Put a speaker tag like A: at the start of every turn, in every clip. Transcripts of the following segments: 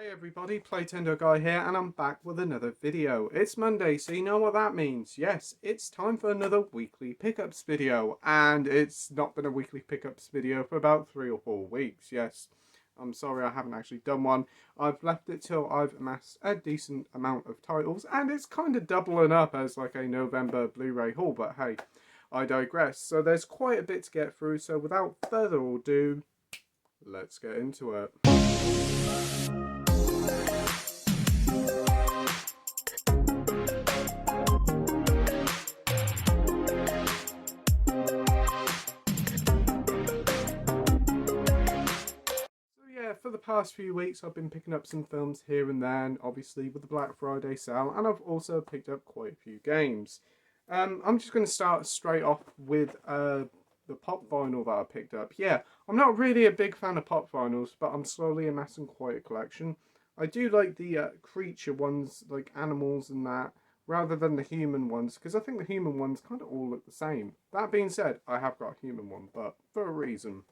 A: Hey everybody, Playtendoguy here, and I'm back with another video. It's Monday, so you know what that means. Yes, it's time for another weekly pickups video, and it's not been a weekly pickups video for about 3 or 4 weeks. Yes, I'm sorry I haven't actually done one. I've left it till I've amassed a decent amount of titles, and it's kind of doubling up as like a November Blu-ray haul, but hey, I digress. So there's quite a bit to get through, so without further ado, let's get into it. For the past few weeks I've been picking up some films here and there, and obviously with the Black Friday sale, and I've also picked up quite a few games. I'm just going to start straight off with the pop vinyl that I picked up. Yeah, I'm not really a big fan of pop vinyls, but I'm slowly amassing quite a collection. I do like the creature ones, like animals and that, rather than the human ones, because I think the human ones kind of all look the same. That being said, I have got a human one, but for a reason.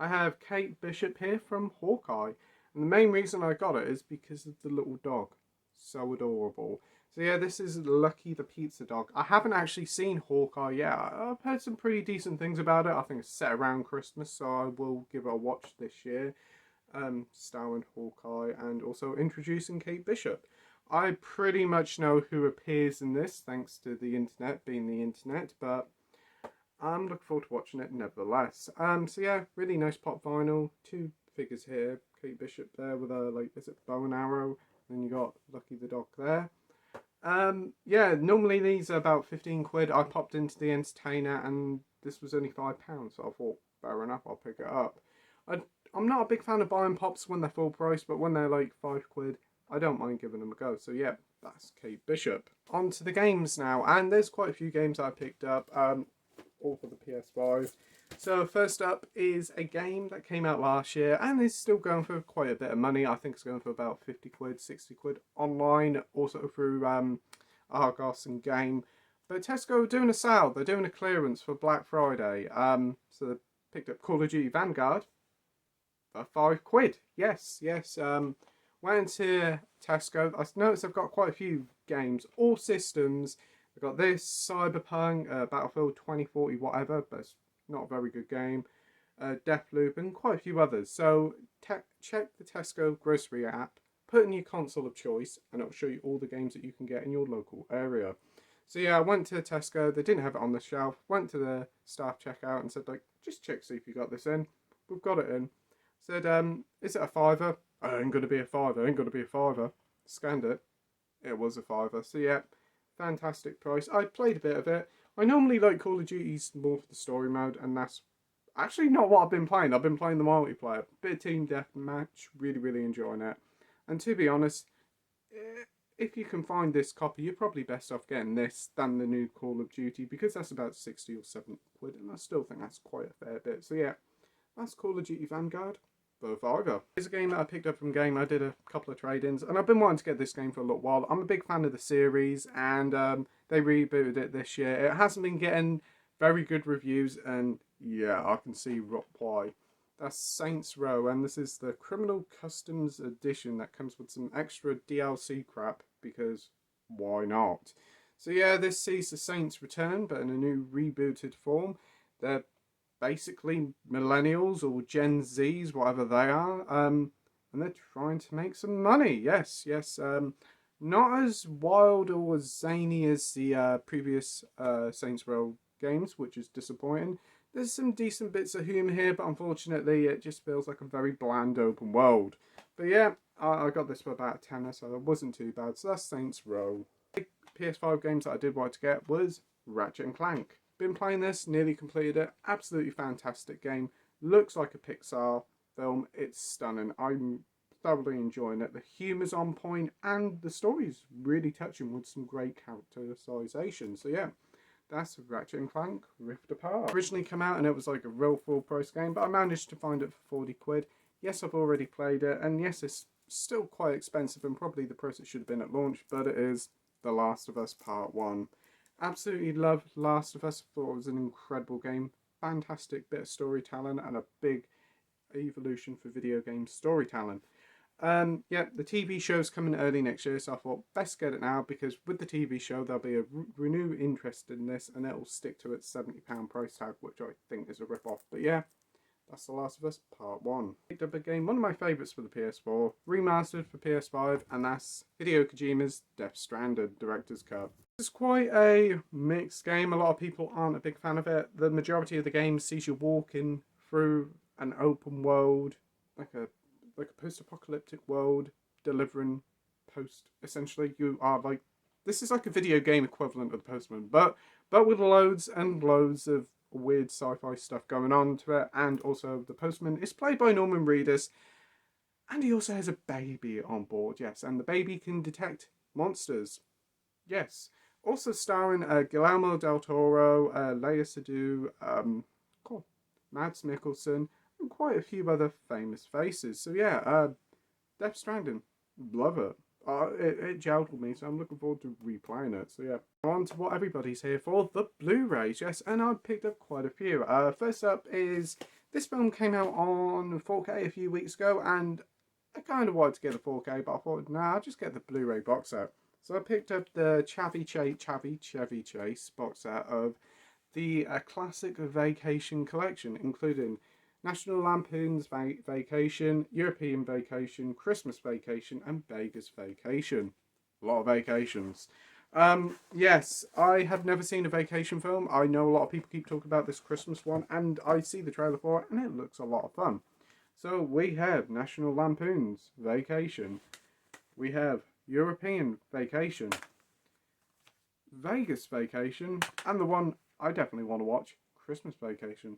A: I have Kate Bishop here from Hawkeye, and the main reason I got it is because of the little dog. So adorable. So yeah, this is Lucky the Pizza Dog. I haven't actually seen Hawkeye yet. I've heard some pretty decent things about it. I think it's set around Christmas, so I will give it a watch this year. Starring Hawkeye and also introducing Kate Bishop. I pretty much know who appears in this, thanks to the internet being the internet, but I'm looking forward to watching it nevertheless. So yeah, really nice pop vinyl. 2 figures here. Kate Bishop there with a, like, is it bow and arrow? Then you got Lucky the dog there. Yeah, normally these are about 15 quid. I popped into the Entertainer and this was only £5, so I thought, fair enough, I'll pick it up. I'm not a big fan of buying pops when they're full price, but when they're like 5 quid, I don't mind giving them a go. So yeah, that's Kate Bishop. On to the games now, and there's quite a few games I picked up. All for the PS5. So first up is a game that came out last year and is still going for quite a bit of money. I think it's going for about 50 quid, 60 quid online, also through Argos and Game. But Tesco are doing a sale, they're doing a clearance for Black Friday. So they picked up Call of Duty Vanguard for 5 quid. Yes. Went into Tesco. I noticed I've got quite a few games, all systems. I've got this, Cyberpunk, Battlefield 2040, whatever, but it's not a very good game. Deathloop, and quite a few others. So check the Tesco grocery app, put in your console of choice, and it'll show you all the games that you can get in your local area. So yeah, I went to Tesco, they didn't have it on the shelf, went to the staff checkout and said, like, just check, see if you got this in. We've got it in. Said, is it a £5? Ain't gonna be a £5, ain't gonna be a £5. Scanned it. It was a £5. So yeah, fantastic price. I played a bit of it. I normally like Call of Duty's more for the story mode, and that's actually not what I've been playing. I've been playing the multiplayer. Bit of team deathmatch, really enjoying it. And to be honest, if you can find this copy, you're probably best off getting this than the new Call of Duty, because that's about 60 or 70 quid, and I still think that's quite a fair bit. So yeah, that's Call of Duty Vanguard for £5. It's a game that I picked up from Game. I did a couple of trade-ins, and I've been wanting to get this game for a little while. I'm a big fan of the series, and they rebooted it this year. It hasn't been getting very good reviews, and yeah, I can see why. That's Saints Row, and this is the Criminal Customs Edition that comes with some extra DLC crap, because why not? So yeah, this sees the Saints return, but in a new rebooted form. They're basically millennials or Gen Zs, whatever they are, and they're trying to make some money. Yes. Not as wild or as zany as the previous Saints Row games, which is disappointing. There's some decent bits of humour here, but unfortunately it just feels like a very bland open world. But yeah, I got this for about a tenner, so it wasn't too bad. So that's Saints Row. The PS5 games that I did want to get was Ratchet and Clank. Been playing this, nearly completed it. Absolutely fantastic game. Looks like a Pixar film. It's stunning. I'm thoroughly enjoying it. The humour's on point and the story's really touching with some great characterisation. So yeah, that's Ratchet and Clank Rift Apart. Originally came out and it was like a real full price game, but I managed to find it for 40 quid. Yes, I've already played it, and yes, it's still quite expensive and probably the price it should have been at launch, but it is The Last of Us Part 1. Absolutely loved Last of Us. Thought it was an incredible game. Fantastic bit of storytelling and a big evolution for video game storytelling. Yeah, the TV show's coming early next year, so I thought best get it now because with the TV show there'll be a renewed interest in this, and it'll stick to its £70 price tag, which I think is a rip-off. But yeah, that's The Last of Us Part 1. Picked up a game, one of my favourites for the PS4, remastered for PS5, and that's Hideo Kojima's Death Stranding Director's Cut. It's quite a mixed game. A lot of people aren't a big fan of it. The majority of the game sees you walking through an open world, like a post-apocalyptic world, delivering post. Essentially, you are like, this is like a video game equivalent of the Postman, but with loads and loads of weird sci-fi stuff going on to it. And also, the Postman is played by Norman Reedus, and he also has a baby on board. Yes, and the baby can detect monsters. Yes. Also starring Guillermo del Toro, Lea Seydoux, Mads Mikkelsen, and quite a few other famous faces. So yeah, Death Stranding, love it. It gelled with me, so I'm looking forward to replaying it. So yeah, on to what everybody's here for, the Blu-rays. Yes, and I picked up quite a few. First up is, this film came out on 4K a few weeks ago, and I kind of wanted to get the 4K, but I thought, nah, I'll just get the Blu-ray box set. So I picked up the Chevy Chase box set of the classic Vacation collection, including National Lampoon's Vacation, European Vacation, Christmas Vacation, and Vegas Vacation. A lot of vacations. Yes, I have never seen a vacation film. I know a lot of people keep talking about this Christmas one, and I see the trailer for it, and it looks a lot of fun. So we have National Lampoon's Vacation. We have European Vacation, Vegas Vacation, and the one I definitely want to watch, Christmas Vacation.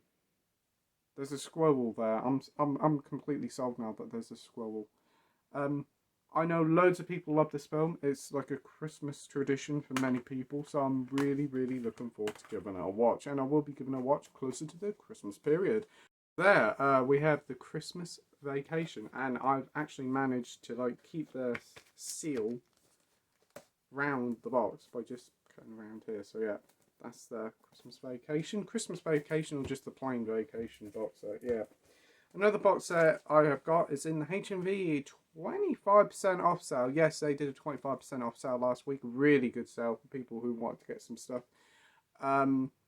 A: There's a squirrel there. I'm completely sold now that there's a squirrel. I know loads of people love this film. It's like a Christmas tradition for many people, so I'm really looking forward to giving it a watch, and I will be giving it a watch closer to the Christmas period. There, we have the Christmas Vacation, and I've actually managed to like keep the seal round the box by just cutting around here. So yeah, that's the Christmas Vacation. Christmas Vacation, or just the plain Vacation box set. Yeah. Another box set I have got is in the HMV 25% off sale. Yes, they did a 25% off sale last week. Really good sale for people who want to get some stuff.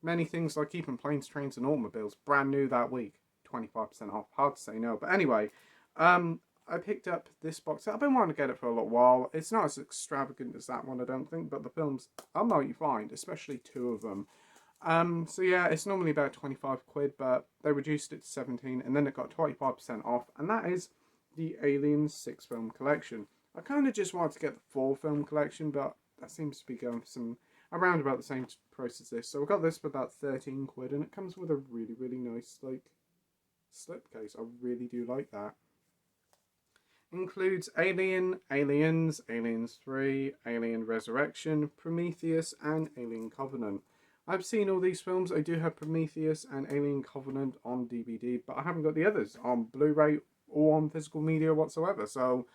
A: Many things like Keeping Planes, Trains and Automobiles, brand new that week. 25% off. Hard to say no. But anyway, I picked up this box set. I've been wanting to get it for a little while. It's not as extravagant as that one, I don't think, but the films are mighty fine, especially two of them. So yeah, it's normally about 25 quid, but they reduced it to 17, and then it got 25% off, and that is the Aliens 6 film collection. I kind of just wanted to get the 4 film collection, but that seems to be going for some around about the same price as this. So I got this for about 13 quid, and it comes with a really nice like slipcase. I really do like that. Includes Alien, Aliens, Aliens 3, Alien Resurrection, Prometheus, and Alien Covenant. I've seen all these films. I do have Prometheus and Alien Covenant on DVD, but I haven't got the others on Blu-ray or on physical media whatsoever. So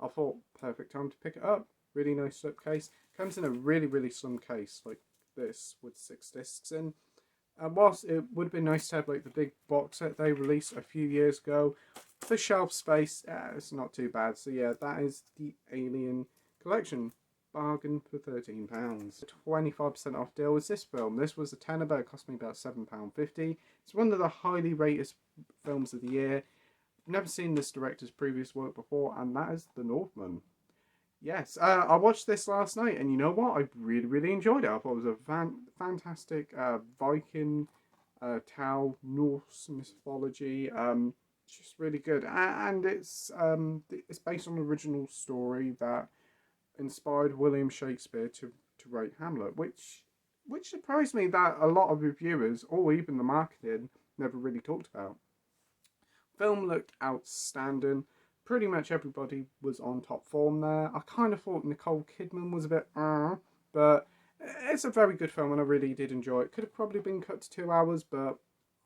A: I thought, perfect time to pick it up. Really nice slipcase. Comes in a really slim case like this with 6 discs in. Whilst it would have been nice to have like the big box set they released a few years ago, for shelf space, it's not too bad. So yeah, that is the Alien collection. Bargain for £13. 25% off deal was this film. This was a tenner, but it cost me about £7.50. It's one of the highly rated films of the year. I've never seen this director's previous work before, and that is The Northman. Yes, I watched this last night, and you know what? I really enjoyed it. I thought it was a fantastic Viking tale, Norse mythology. It's just really good, and it's based on an original story that inspired William Shakespeare to write Hamlet, which surprised me that a lot of reviewers, or even the marketing, never really talked about. Film looked outstanding. Pretty much everybody was on top form there. I kind of thought Nicole Kidman was a bit but it's a very good film and I really did enjoy it. Could have probably been cut to 2 hours, but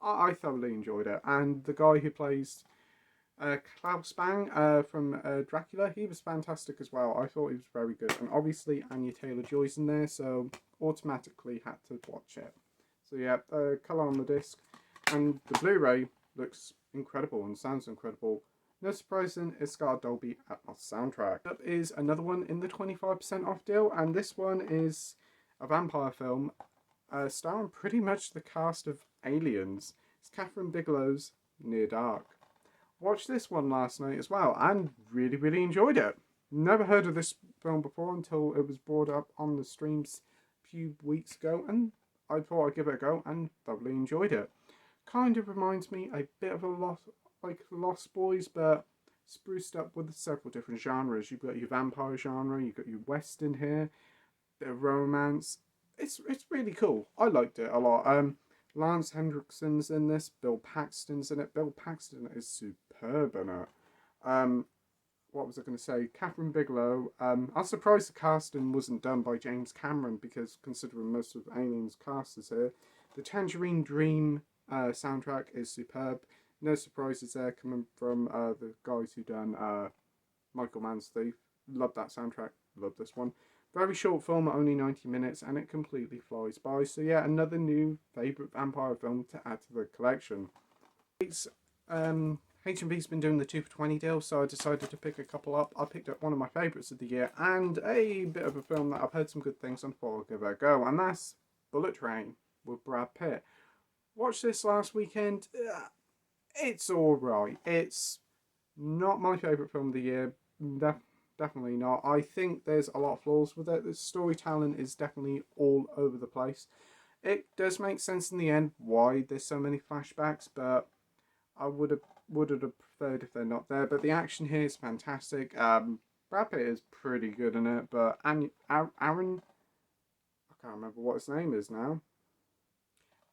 A: I thoroughly enjoyed it. And the guy who plays Klaus Bang from Dracula, he was fantastic as well. I thought he was very good. And obviously Anya Taylor-Joy's in there, so automatically had to watch it. So yeah, colour on the disc. And the Blu-ray looks incredible and sounds incredible. No surprising, it's got a Dolby Atmos soundtrack. Up is another one in the 25% off deal, and this one is a vampire film starring pretty much the cast of Aliens. It's Catherine Bigelow's Near Dark. Watched this one last night as well and really enjoyed it. Never heard of this film before until it was brought up on the streams a few weeks ago, and I thought I'd give it a go and thoroughly enjoyed it. Kind of reminds me a bit of a lot like Lost Boys, but spruced up with several different genres. You've got your vampire genre, you've got your western here, bit of romance. It's really cool. I liked it a lot. Lance Hendrickson's in this. Bill Paxton's in it. Bill Paxton is superb in it. What was I going to say? Catherine Bigelow. I was surprised the casting wasn't done by James Cameron, because considering most of Aliens cast is here. The Tangerine Dream soundtrack is superb. No surprises there coming from the guys who done Michael Mann's Thief. Love that soundtrack. Love this one. Very short film, only 90 minutes, and it completely flies by. So yeah, another new favourite vampire film to add to the collection. H&B's been doing the 2 for 20 deal, so I decided to pick a couple up. I picked up one of my favourites of the year, and a bit of a film that I've heard some good things on, thought I'll give it a go, and that's Bullet Train with Brad Pitt. Watched this last weekend. It's alright. It's not my favourite film of the year. Definitely not. I think there's a lot of flaws with it. The storytelling is definitely all over the place. It does make sense in the end why there's so many flashbacks, but I would have preferred if they're not there. But the action here is fantastic. Brad Pitt is pretty good in it, but Aaron, I can't remember what his name is now.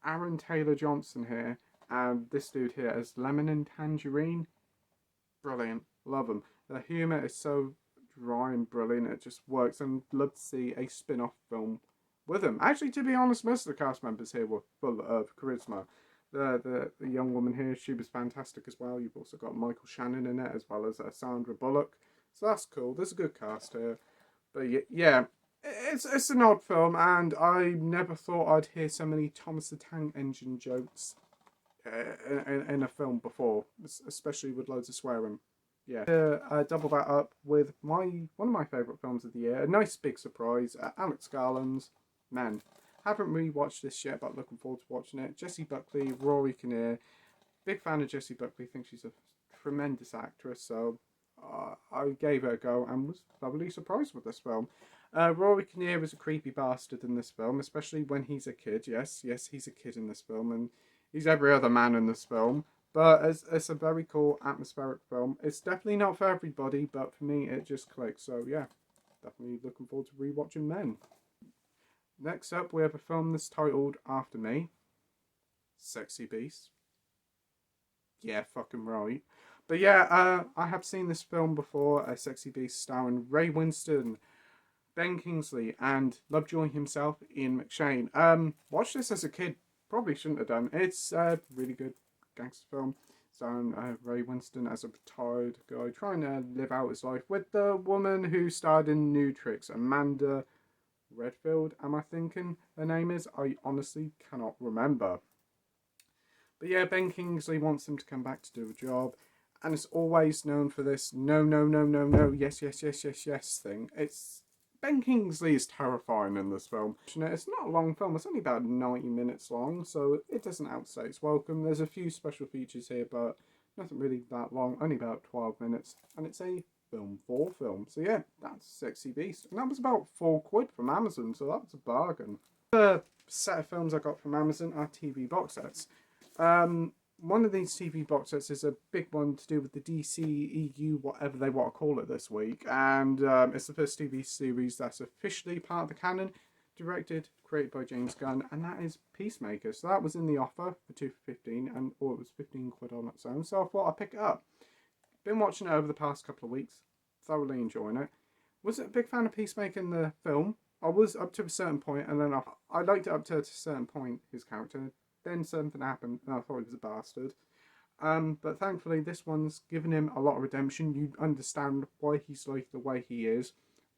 A: Aaron Taylor Johnson here, and this dude here as Lemon and Tangerine. Brilliant. Love him. The humour is so dry and brilliant, it just works, and love to see a spin-off film with him. Actually, to be honest, most of the cast members here were full of charisma. The young woman here, she was fantastic as well. You've also got Michael Shannon in it, as well as Sandra Bullock, so that's cool. There's a good cast here. But yeah, it's an odd film, and I never thought I'd hear so many Thomas the Tank Engine jokes in a film before, especially with loads of swearing. Yeah, double that up with one of my favourite films of the year. A nice big surprise. Alex Garland's Men. Haven't really watched this yet, but looking forward to watching it. Jessie Buckley, Rory Kinnear. Big fan of Jessie Buckley. Think she's a tremendous actress. So I gave her a go and was thoroughly surprised with this film. Rory Kinnear is a creepy bastard in this film, especially when he's a kid. Yes, he's a kid in this film, and he's every other man in this film. But it's a very cool atmospheric film. It's definitely not for everybody, but for me it just clicks. So yeah, definitely looking forward to rewatching Men. Next up, we have a film that's titled After Me. Sexy Beast. Yeah, fucking right. But yeah, I have seen this film before, a Sexy Beast, starring Ray Winston, Ben Kingsley, and Lovejoy himself, Ian McShane. Watched this as a kid. Probably shouldn't have done. It's a really good gangster film starring Ray Winston as a retired guy trying to live out his life with the woman who starred in New Tricks, Amanda Redfield, am I thinking her name is? I honestly cannot remember. But yeah, Ben Kingsley wants him to come back to do a job, and it's always known for this no, yes thing. It's Ben Kingsley is terrifying in this film. It's not a long film, it's only about 90 minutes long, so it doesn't outstay its welcome. There's a few special features here, but nothing really that long, only about 12 minutes, and it's a film 4 film. So yeah, that's Sexy Beast, and that was about £4 from Amazon, so that was a bargain. The set of films I got from Amazon are TV box sets. One of these TV box sets is a big one to do with the DCEU, whatever they want to call it this week, and it's the first TV series that's officially part of the canon, directed, created by James Gunn, and that is Peacemaker. So that was in the offer for 2 for £15, and it was £15 on its own, so I thought I'd pick it up. Been watching it over the past couple of weeks, thoroughly enjoying it. Wasn't a big fan of Peacemaker in the film. I was up to a certain point, and then I liked it up to a certain point, his character. Then something happened, and I thought he was a bastard. But thankfully, this one's given him a lot of redemption. You understand why he's like the way he is,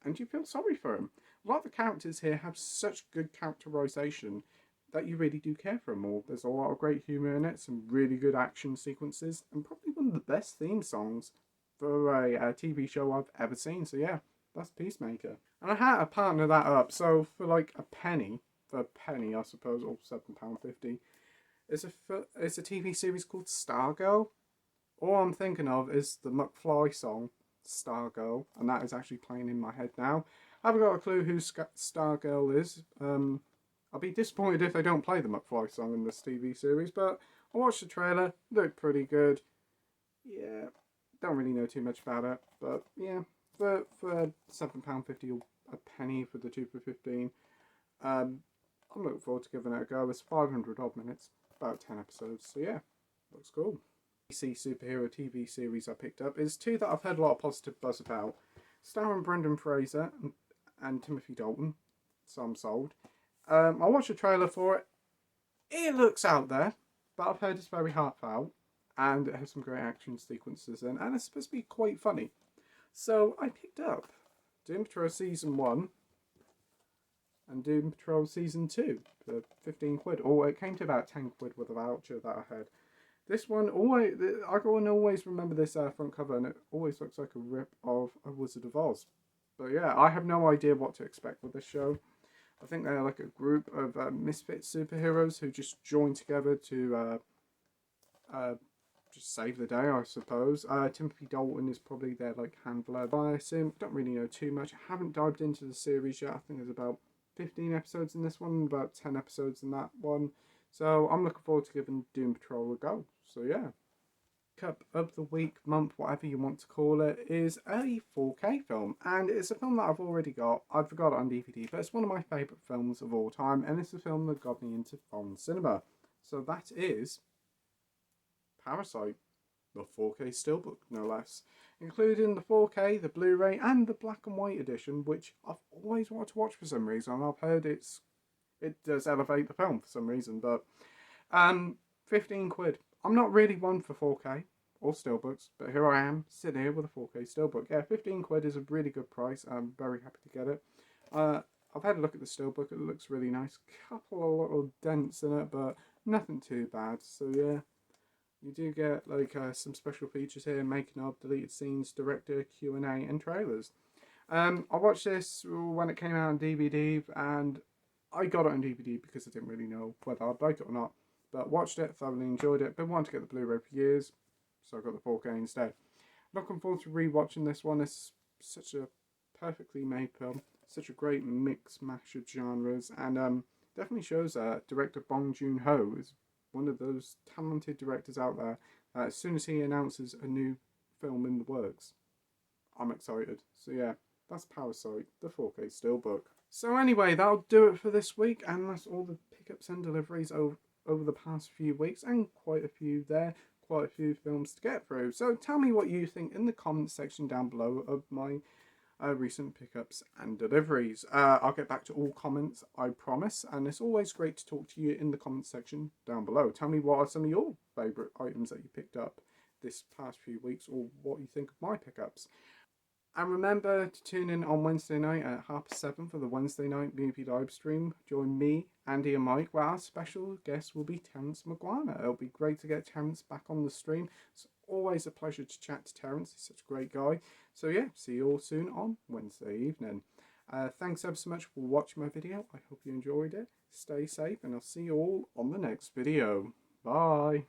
A: and you feel sorry for him. A lot of the characters here have such good characterization. that you really do care for them all. There's a lot of great humour in it, some really good action sequences, and probably one of the best theme songs for a TV show I've ever seen. So yeah, that's Peacemaker. And I had to partner that up, so for like a penny, I suppose, or £7.50, it's a TV series called Stargirl. All I'm thinking of is the McFly song, Stargirl, and that is actually playing in my head now. I haven't got a clue who Stargirl is. I'll be disappointed if they don't play the McFly song in this TV series, but I watched the trailer, looked pretty good. Yeah, don't really know too much about it, but yeah, for £7.50 or a penny for the 2 for 15, I'm looking forward to giving it a go. It's 500 odd minutes, about 10 episodes, so yeah, looks cool. DC superhero TV series I picked up is two that I've heard a lot of positive buzz about, starring Brendan Fraser and Timothy Dalton, so I'm sold. I watched a trailer for it. It looks out there, but I've heard it's very heartfelt and it has some great action sequences in, and it's supposed to be quite funny. So I picked up Doom Patrol Season 1 and Doom Patrol Season 2 for 15 quid, or it came to about 10 quid with a voucher that I had. This one, I can always remember this front cover, and it always looks like a rip of A Wizard of Oz. But yeah, I have no idea what to expect with this show. I think they're like a group of misfit superheroes who just join together to just save the day, I suppose. Timothy Dalton is probably their like handler. I assume, don't really know too much. I haven't dived into the series yet. I think there's about 15 episodes in this one, about 10 episodes in that one. So I'm looking forward to giving Doom Patrol a go. So yeah. Cup of the week, month, whatever you want to call it, is a 4K film, and it's a film that I've already got. I've got it on DVD, but it's one of my favourite films of all time, and it's a film that got me into foreign cinema. So that is Parasite, the 4K steelbook, no less, including the 4K, the Blu-ray, and the black and white edition, which I've always wanted to watch for some reason. I've heard it does elevate the film for some reason, but 15 quid. I'm not really one for 4K or steelbooks, but here I am, sitting here with a 4K steelbook. Yeah, 15 quid is a really good price. I'm very happy to get it. I've had a look at the steelbook. It looks really nice. Couple of little dents in it, but nothing too bad. So yeah, you do get like some special features here, making of, deleted scenes, director, Q&A, and trailers. I watched this when it came out on DVD, and I got it on DVD because I didn't really know whether I'd like it or not. But watched it, thoroughly enjoyed it. Been wanting to get the Blu-ray for years, so I got the 4K instead. Looking forward to re-watching this one. It's such a perfectly made film, such a great mix mash of genres, and definitely shows director Bong Joon-ho is one of those talented directors out there. As soon as he announces a new film in the works, I'm excited. So yeah, that's Parasite, the 4K steelbook. So anyway, that'll do it for this week, and that's all the pickups and deliveries over the past few weeks, and quite a few films to get through. So tell me what you think in the comments section down below of my recent pickups and deliveries. I'll get back to all comments, I promise, and it's always great to talk to you in the comments section down below. Tell me what are some of your favourite items that you picked up this past few weeks, or what you think of my pickups. And remember to tune in on Wednesday night at 7:30 for the Wednesday night movie live stream. Join me, Andy and Mike, where our special guest will be Terence McGuire. It'll be great to get Terence back on the stream. It's always a pleasure to chat to Terence. He's such a great guy. So yeah, see you all soon on Wednesday evening. Thanks ever so much for watching my video. I hope you enjoyed it. Stay safe, and I'll see you all on the next video. Bye.